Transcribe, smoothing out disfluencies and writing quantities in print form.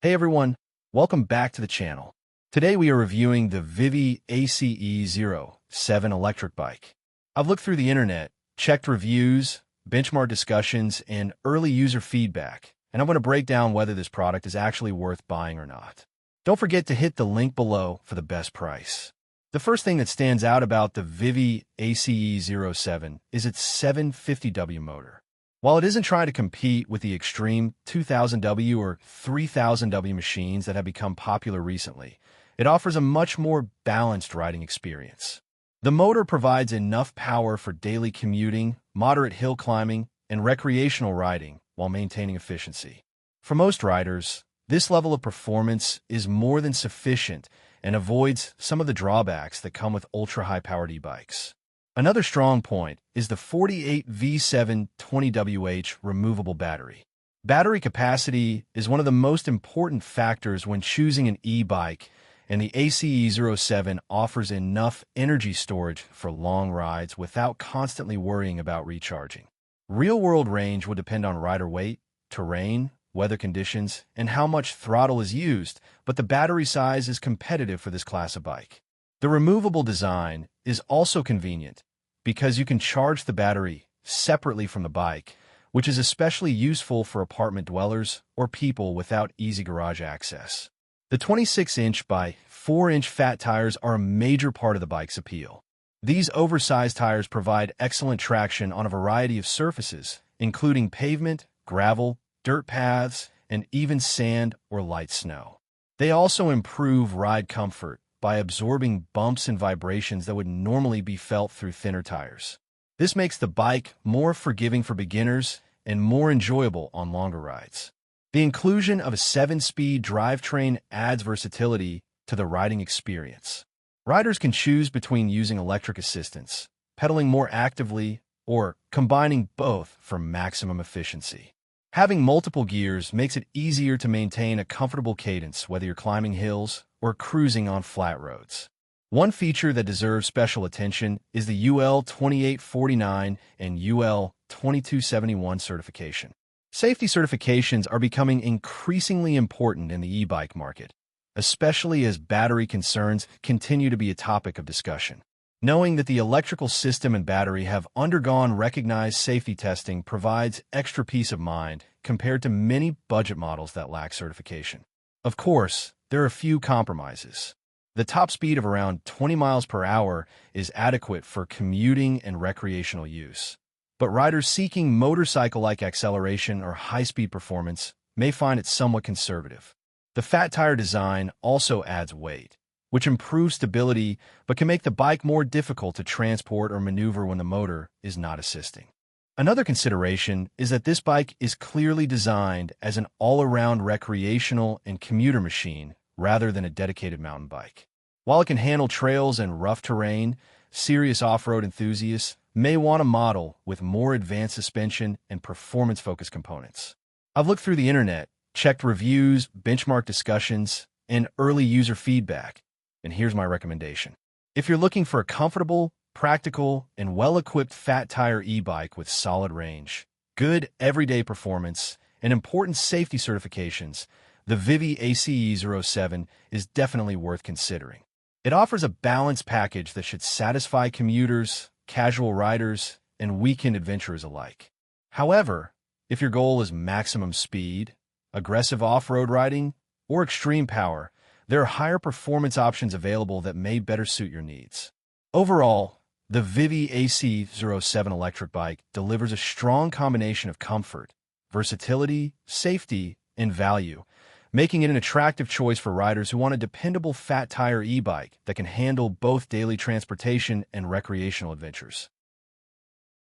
Hey everyone, welcome back to the channel. Today we are reviewing the Vivi ACE07 Electric Bike. I've looked through the internet, checked reviews, benchmark discussions, and early user feedback, and I'm going to break down whether this product is actually worth buying or not. Don't forget to hit the link below for the best price. The first thing that stands out about the Vivi ACE07 is its 750W motor. While it isn't trying to compete with the extreme 2000W or 3000W machines that have become popular recently, it offers a much more balanced riding experience. The motor provides enough power for daily commuting, moderate hill climbing, and recreational riding while maintaining efficiency. For most riders, this level of performance is more than sufficient and avoids some of the drawbacks that come with ultra-high-powered e-bikes. Another strong point is the 48V720WH removable battery. Battery capacity is one of the most important factors when choosing an e-bike, and the ACE07 offers enough energy storage for long rides without constantly worrying about recharging. Real-world range will depend on rider weight, terrain, weather conditions, and how much throttle is used, but the battery size is competitive for this class of bike. The removable design is also convenient because you can charge the battery separately from the bike, which is especially useful for apartment dwellers or people without easy garage access. The 26-inch by 4-inch fat tires are a major part of the bike's appeal. These oversized tires provide excellent traction on a variety of surfaces, including pavement, gravel, dirt paths, and even sand or light snow. They also improve ride comfort by absorbing bumps and vibrations that would normally be felt through thinner tires. This makes the bike more forgiving for beginners and more enjoyable on longer rides. The inclusion of a 7-speed drivetrain adds versatility to the riding experience. Riders can choose between using electric assistance, pedaling more actively, or combining both for maximum efficiency. Having multiple gears makes it easier to maintain a comfortable cadence whether you're climbing hills or cruising on flat roads. One feature that deserves special attention is the UL 2849 and UL 2271 certification. Safety certifications are becoming increasingly important in the e-bike market, especially as battery concerns continue to be a topic of discussion. Knowing that the electrical system and battery have undergone recognized safety testing provides extra peace of mind compared to many budget models that lack certification. Of course, there are a few compromises. The top speed of around 20 miles per hour is adequate for commuting and recreational use. But riders seeking motorcycle-like acceleration or high-speed performance may find it somewhat conservative. The fat tire design also adds weight, which improves stability but can make the bike more difficult to transport or maneuver when the motor is not assisting. Another consideration is that this bike is clearly designed as an all-around recreational and commuter machine rather than a dedicated mountain bike. While it can handle trails and rough terrain, serious off-road enthusiasts may want a model with more advanced suspension and performance-focused components. I've looked through the internet, checked reviews, benchmark discussions, and early user feedback, and here's my recommendation. If you're looking for a comfortable, practical, and well-equipped fat tire e-bike with solid range, good everyday performance, and important safety certifications, the Vivi ACE07 is definitely worth considering. It offers a balanced package that should satisfy commuters, casual riders, and weekend adventurers alike. However, if your goal is maximum speed, aggressive off-road riding, or extreme power, there are higher performance options available that may better suit your needs. Overall, the Vivi ACE07 Electric Bike delivers a strong combination of comfort, versatility, safety, and value, making it an attractive choice for riders who want a dependable fat tire e-bike that can handle both daily transportation and recreational adventures.